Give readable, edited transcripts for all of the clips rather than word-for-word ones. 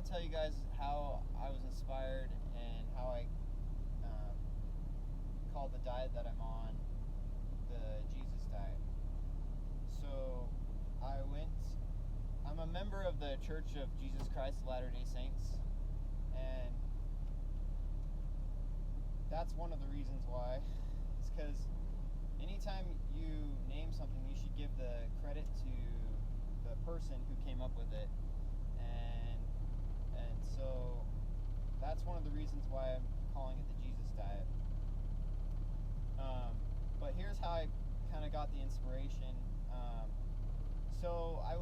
want to tell you guys how I was inspired and how I called the diet that I'm on the Jesus diet. So I'm a member of the Church of Jesus Christ of Latter-day Saints, and that's one of the reasons why. It's because anytime you name something, you should give the credit to the person who came up with it. And so that's one of the reasons why I'm calling it the Jesus diet. But here's how I kind of got the inspiration. So I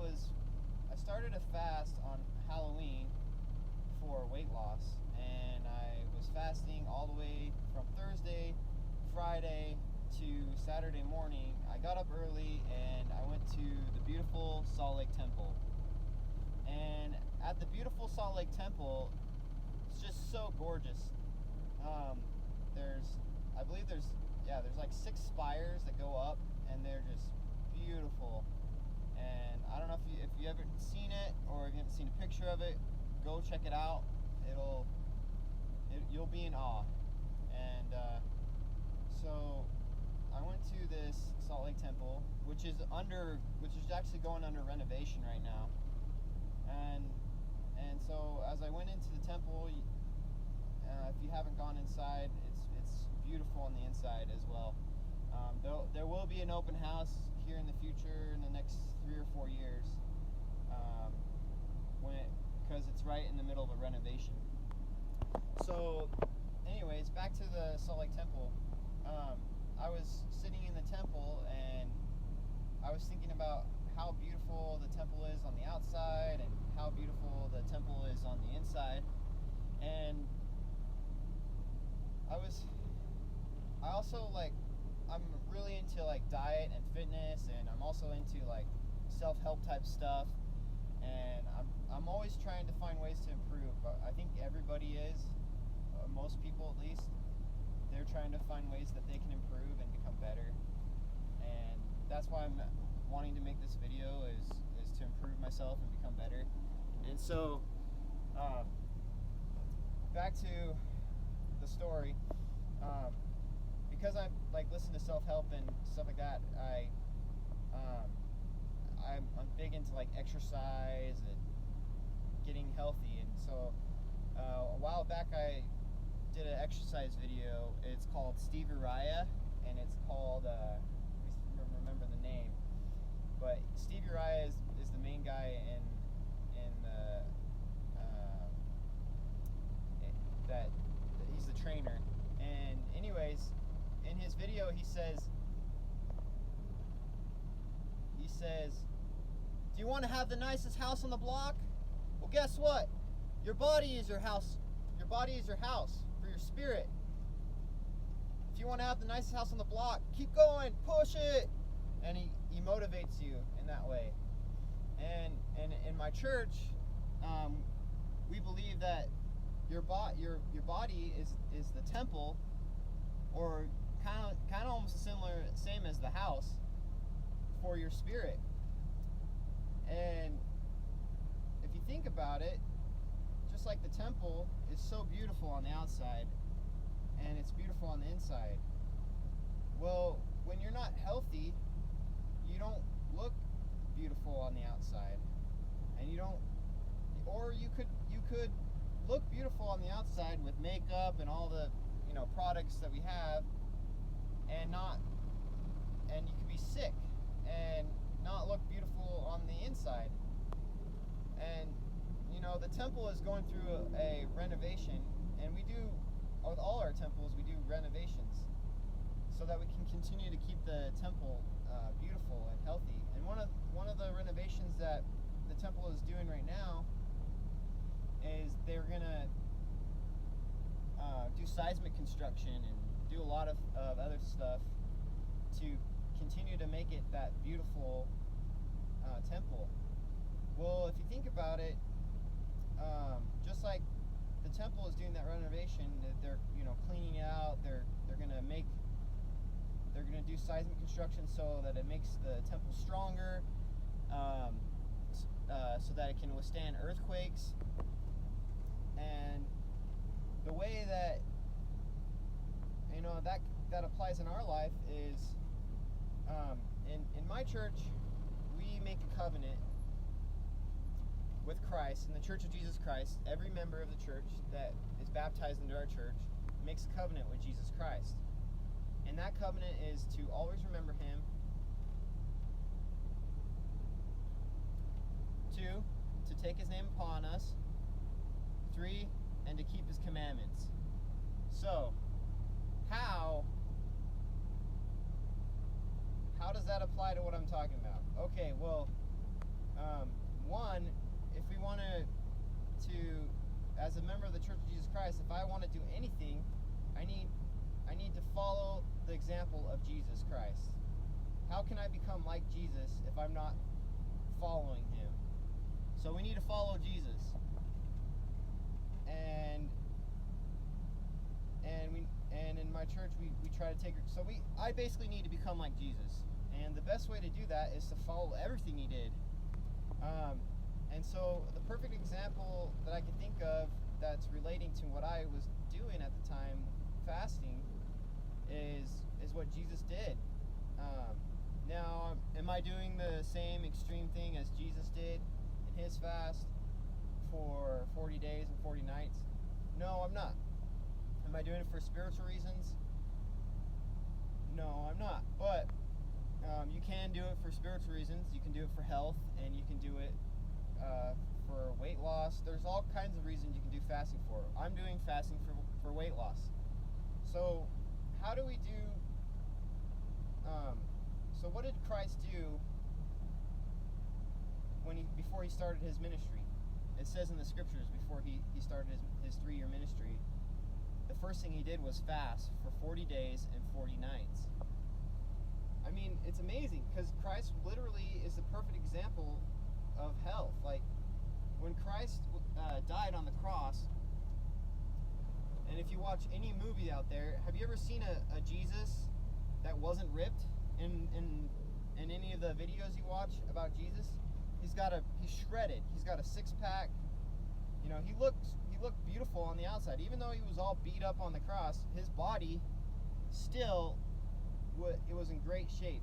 started a fast on Halloween for weight loss, and I was fasting all the way from Thursday, Friday to Saturday morning. I got up early and I went to the beautiful Salt Lake Temple. And at the beautiful Salt Lake Temple, it's just so gorgeous. I believe there's like 6 spires that go up, and they're just beautiful. And I don't know if you haven't seen it, or if you haven't seen a picture of it, go check it out. You'll be in awe. And so I went to this Salt Lake Temple, which is actually going under renovation right now. And so as I went into the temple, if you haven't gone inside, it's beautiful on the inside as well. There will be an open house here in the future in the next 3 or 4 years, because it's right in the middle of a renovation. So anyways, back to the Salt Lake Temple. I was sitting in the temple and I was thinking about how beautiful the temple is on the outside and how beautiful the temple is on the inside. And I'm really into like diet and fitness, and I'm also into like self-help type stuff, and I'm always trying to find ways to improve. I think everybody is, most people at least, they're trying to find ways that they can improve and become better. And that's why I'm wanting to make this video is to improve myself and become better. And so back to the story. Because I like listen to self-help and stuff like that, I'm big into like exercise and getting healthy. And so a while back I did an exercise video. It's called Steve Uriah, and it's called let me remember the name, but Steve Uriah is the main guy in the that he's the trainer. And anyways, in his video he says, do you want to have the nicest house on the block? Well, guess what? Your body is your house. Your body is your house for your spirit. If you want to have the nicest house on the block, keep going, push it. And he motivates you in that way. And in my church, we believe that your body is the temple, or kind of almost same as the house for your spirit. And if you think about it, just like the temple is so beautiful on the outside and it's beautiful on the inside. Well, when you're not healthy, you don't look beautiful on the outside, and you could look beautiful on the outside with makeup and all the products that we have, and you could be sick and not look beautiful on the inside. And the temple is going through a renovation, and we do, with all our temples, we do renovations so that we can continue to keep the temple beautiful and healthy. And one of the renovations that the temple is doing right now is they're gonna do seismic construction and do a lot of other stuff to continue to make it that beautiful temple. Well, if you think about it, just like the temple is doing that renovation, they're cleaning it out. They're gonna do seismic construction so that it makes the temple stronger, so that it can withstand earthquakes. And the way that that applies in our life is in my church, we make a covenant with Christ. In the Church of Jesus Christ, every member of the church that is baptized into our church makes a covenant with Jesus Christ. And that covenant is to always remember him. 2, to take his name upon us. 3, and to keep his commandments. So, how does that apply to what I'm talking about? Okay, well, one, if we want to, as a member of the Church of Jesus Christ, if I want to do anything, I need to follow the example of Jesus Christ. How can I become like Jesus if I'm not following him? So we need to follow Jesus. And in my church we try to take her. So I basically need to become like Jesus. And the best way to do that is to follow everything he did. And so the perfect example that I can think of that's relating to what I was doing at the time, fasting, is what Jesus did. Now, am I doing the same extreme thing as Jesus did in his fast for 40 days and 40 nights? No, I'm not. Am I doing it for spiritual reasons? No, I'm not. But you can do it for spiritual reasons. You can do it for health, and you can do it for weight loss. There's all kinds of reasons you can do fasting for. I'm doing fasting for weight loss. So how do we do... so what did Christ do before he started his ministry? It says in the scriptures, before he started his 3-year ministry, the first thing he did was fast for 40 days and 40 nights. I mean, it's amazing, because Christ literally is the perfect example of health. Like, when Christ died on the cross, and if you watch any movie out there, have you ever seen a Jesus that wasn't ripped in any of the videos you watch about Jesus? He's shredded. He's got a 6-pack. You know, he looked beautiful on the outside. Even though he was all beat up on the cross, his body still, it was in great shape.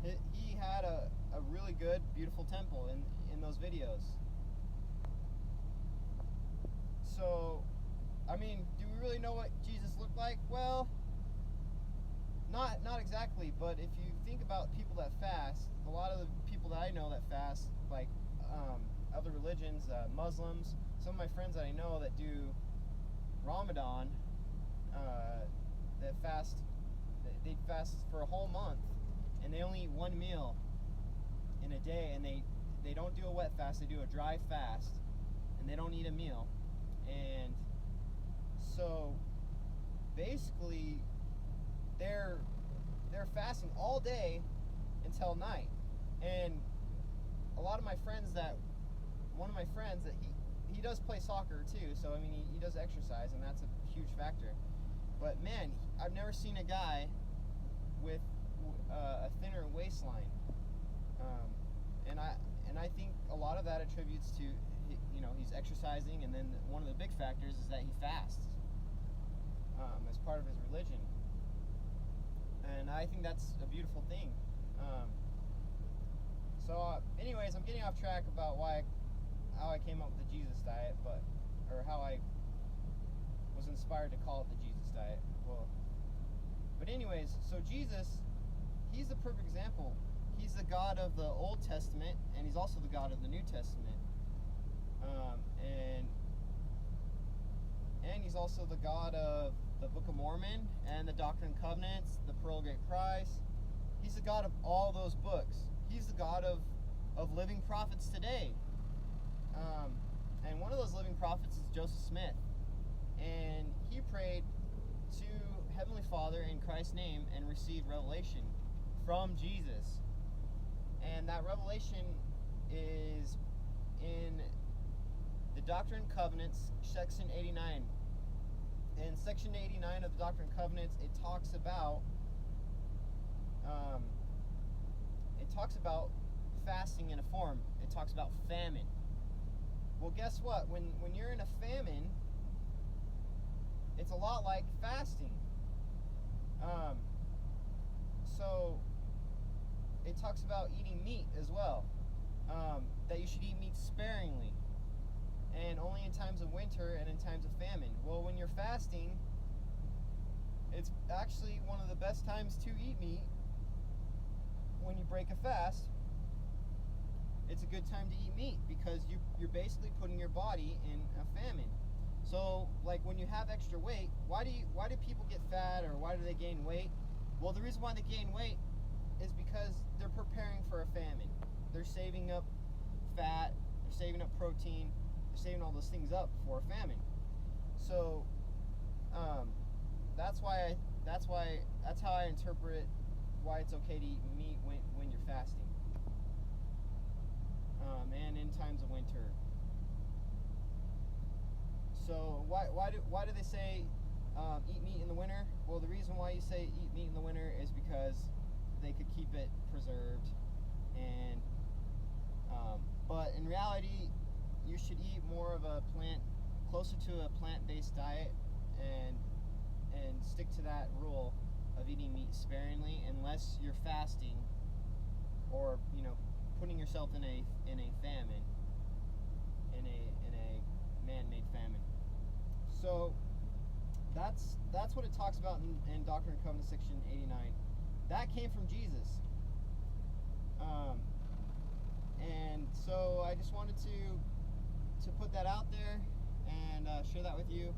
He had a really good, beautiful temple in those videos. So, I mean, do we really know what Jesus looked like? Well, not exactly, but if you think about people that fast, a lot of the people that I know that fast, like other religions, Muslims, some of my friends that I know that do Ramadan, that fast, they fast for a whole month, and they only eat one meal in a day, and they don't do a wet fast, they do a dry fast, and they don't eat a meal. And so basically they're fasting all day until night. And a lot of my friends one of my friends that he does play soccer too, so I mean he does exercise, and that's a huge factor. But man, I've never seen a guy with a thinner waistline, and I think a lot of that attributes to, you know, he's exercising, and then one of the big factors is that he fasts as part of his religion, and I think that's a beautiful thing. Anyways, I'm getting off track about how I came up with the Jesus diet, or how I was inspired to call it the Jesus diet. But anyways, so Jesus, he's the perfect example. He's the God of the Old Testament, and he's also the God of the New Testament. And he's also the God of the Book of Mormon and the Doctrine and Covenants, the Pearl of Great Price. He's the God of all those books. He's the God of living prophets today. And one of those living prophets is Joseph Smith. And he prayed to Heavenly Father in Christ's name and received revelation from Jesus. And that revelation is in the Doctrine and Covenants, section 89. In section 89 of the Doctrine and Covenants, it talks about fasting in a form. It talks about famine, Well, guess what? When you're in a famine, it's a lot like fasting. So it talks about eating meat as well. That you should eat meat sparingly, and only in times of winter and in times of famine. Well, when you're fasting, it's actually one of the best times to eat meat. When you break a fast, it's a good time to eat meat because you're basically putting your body in a famine. So, like when you have extra weight, why do people get fat, or why do they gain weight? Well, the reason why they gain weight is because they're preparing for a famine. They're saving up fat, they're saving up protein, they're saving all those things up for a famine. So that's how I interpret why it's okay to eat meat when you're fasting. And in times of winter. So why do they say eat meat in the winter? Well, the reason why you say eat meat in the winter is because they could keep it preserved, and but in reality, you should eat more of a closer to a plant-based diet, and stick to that rule of eating meat sparingly, unless you're fasting or putting yourself in a famine, in a man-made famine. So that's what it talks about in Doctrine and Covenants section 89. That came from Jesus. And so I just wanted to put that out there and share that with you.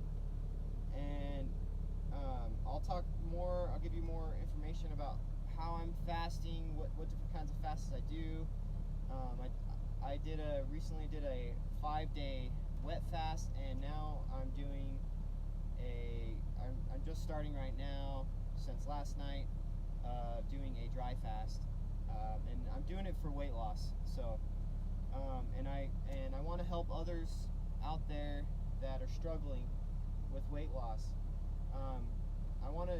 And I'll talk more. I'll give you more information about how I'm fasting, what different kinds of fasts I do. I recently did a 5-day wet fast, and now I'm doing I'm just starting right now, since last night, doing a dry fast, and I'm doing it for weight loss. So, and I want to help others out there that are struggling with weight loss. I want to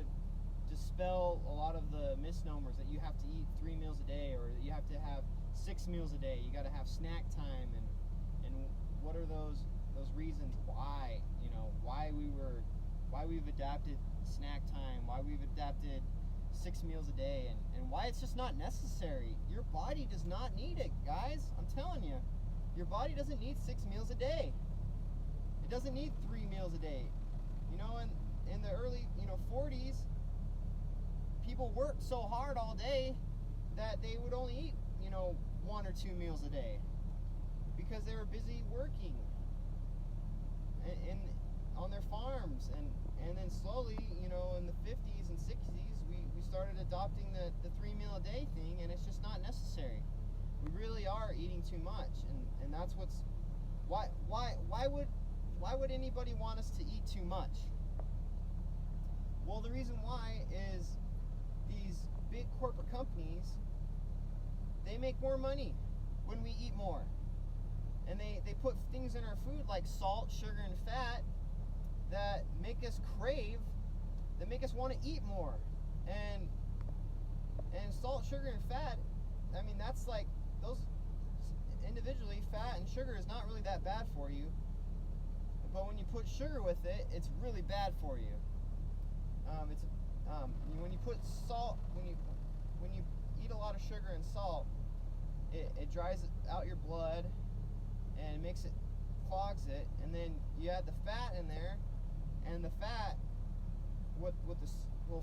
dispel a lot of the misnomers that you have to eat 3 meals a day, or that you have to have 6 meals a day. You got to have snack time, and what are those reasons why we've adapted snack time, why we've adapted 6 meals a day, and why it's just not necessary. Your body does not need it, guys. I'm telling you, your body doesn't need 6 meals a day. It doesn't need 3 meals a day. In the early 40s, people worked so hard all day that they would only eat 1 or 2 meals a day because they were busy working on their farms, and then slowly, in the 50s and 60s, we started adopting the 3 meal a day thing, and it's just not necessary. We really are eating too much, and that's why would anybody want us to eat too much? Well, the reason why is these big corporate companies, they make more money when we eat more. And they put things in our food like salt, sugar, and fat that make us crave, that make us want to eat more. And salt, sugar, and fat, I mean, that's like, those individually, fat and sugar is not really that bad for you. But when you put sugar with it, it's really bad for you. When you put salt, when you eat a lot of sugar and salt, it dries out your blood and clogs it, and then you add the fat in there, and the fat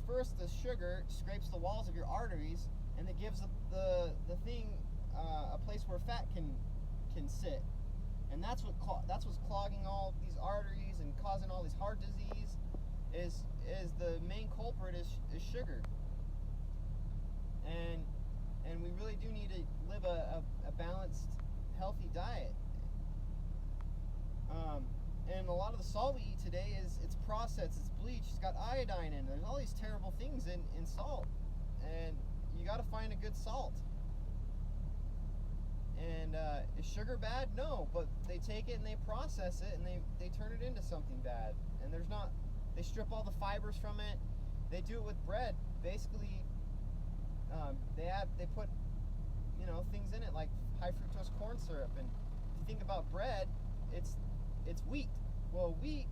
first the sugar scrapes the walls of your arteries, and it gives the thing a place where fat can sit, and that's what's clogging all these arteries and causing all this heart disease. Is the main culprit is sugar, and we really do need to live a balanced, healthy diet. And a lot of the salt we eat today it's processed, it's bleached, it's got iodine in. There's all these terrible things in salt, and you got to find a good salt. And is sugar bad? No, but they take it and they process it and they turn it into something bad. And they strip all the fibers from it. They do it with bread. Basically, they put things in it like high fructose corn syrup. And if you think about bread, it's wheat. Well, wheat,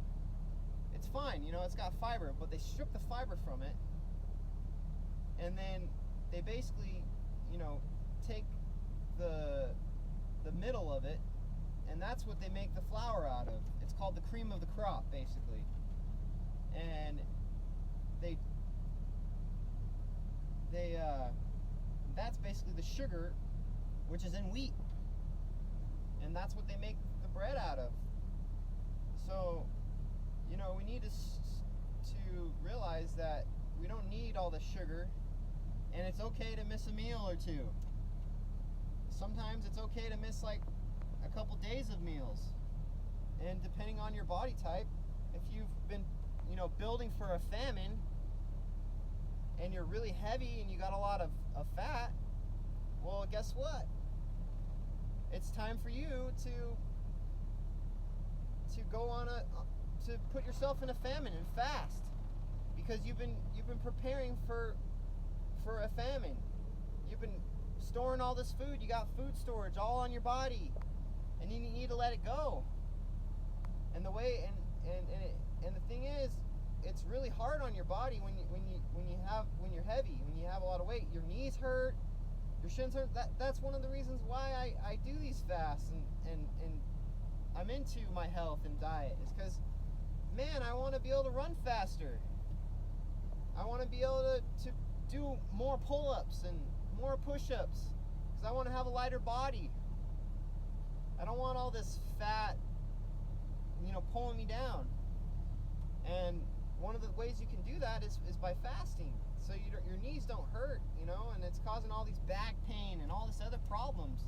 it's fine, it's got fiber, but they strip the fiber from it, and then they basically, take the middle of it, and that's what they make the flour out of. It's called the cream of the crop, basically. And that's basically the sugar, which is in wheat, and that's what they make the bread out of. So, we need to realize that we don't need all the sugar, and it's okay to miss a meal or two. Sometimes it's okay to miss like a couple days of meals, and depending on your body type, if you've been building for a famine and you're really heavy and you got a lot of fat, well, guess what? It's time for you to go on to put yourself in a famine and fast, because you've been preparing for a famine. You've been storing all this food. You got food storage all on your body, and you need to let it go. And the way and the thing is, it's really hard on your body when you're heavy, when you have a lot of weight. Your knees hurt, your shins hurt. That's one of the reasons why I do these fasts and I'm into my health and diet, is because, man, I want to be able to run faster. I want to be able to do more pull-ups and more push-ups, because I want to have a lighter body. I don't want all this fat, pulling me down. And one of the ways you can do that is by fasting, so your knees don't hurt, and it's causing all these back pain and all this other problems.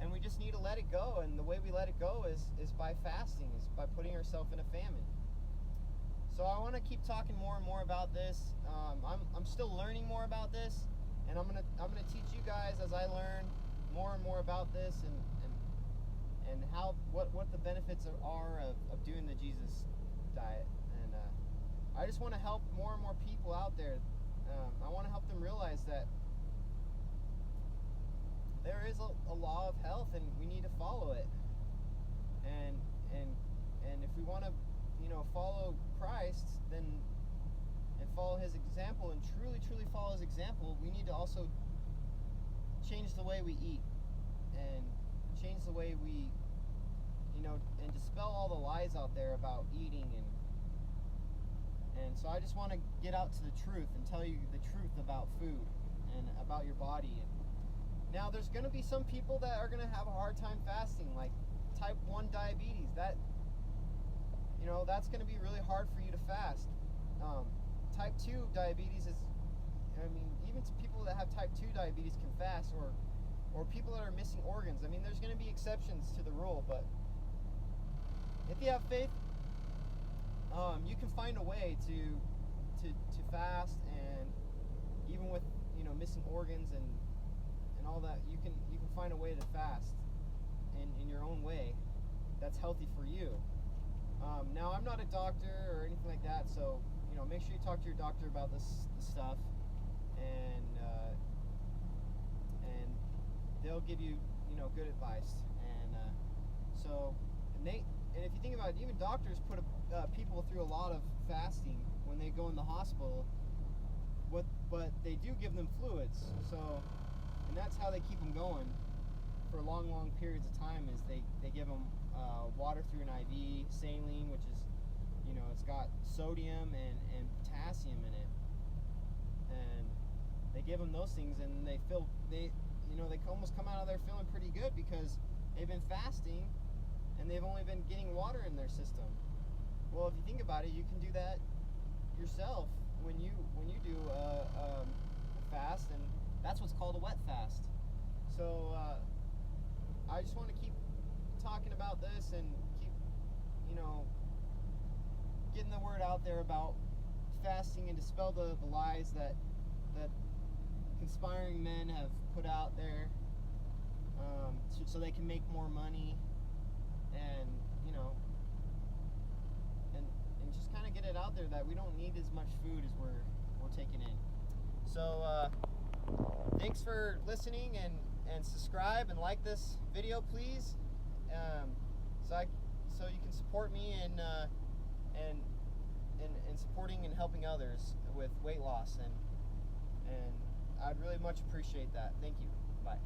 And we just need to let it go, and the way we let it go is by fasting, is by putting ourselves in a famine. So I want to keep talking more and more about this. I'm still learning more about this, and I'm gonna teach you guys as I learn more and more about this, and how what the benefits are of doing the Jesus diet. And I just want to help more and more people out there. I want to help them realize that there is a law of health, and we need to follow it. And if we want to, follow Christ, then, and follow His example, and truly follow His example, we need to also change the way we eat, and change the way we, and dispel all the lies out there about eating. And so I just want to get out to the truth and tell you the truth about food and about your body. And now, there's going to be some people that are going to have a hard time fasting, like type 1 diabetes. That's going to be really hard for you to fast. Type 2 diabetes is, even people that have type 2 diabetes can fast, or people that are missing organs. There's going to be exceptions to the rule, but if you have faith, you can find a way to fast, and even with missing organs and all that, you can find a way to fast in your own way that's healthy for you. Now, I'm not a doctor or anything like that, so make sure you talk to your doctor about this stuff, and they'll give you good advice. And if you think about it, even doctors put people through a lot of fasting when they go in the hospital. But they do give them fluids, and that's how they keep them going for long periods of time. Is they give them water through an IV, saline, which is, it's got sodium and potassium in it, and they give them those things, and they almost come out of there feeling pretty good, because they've been fasting and they've only been getting water in their system. Well, if you think about it, you can do that yourself when you do a fast, and that's what's called a wet fast. So I just want to keep talking about this, and keep getting the word out there about fasting, and dispel the lies that conspiring men have put out there, so they can make more money, and and just kind of get it out there that we don't need as much food as we're taking in. So thanks for listening, and subscribe and like this video, please, so you can support me in supporting and helping others with weight loss, and I'd really much appreciate that. Thank you. Bye.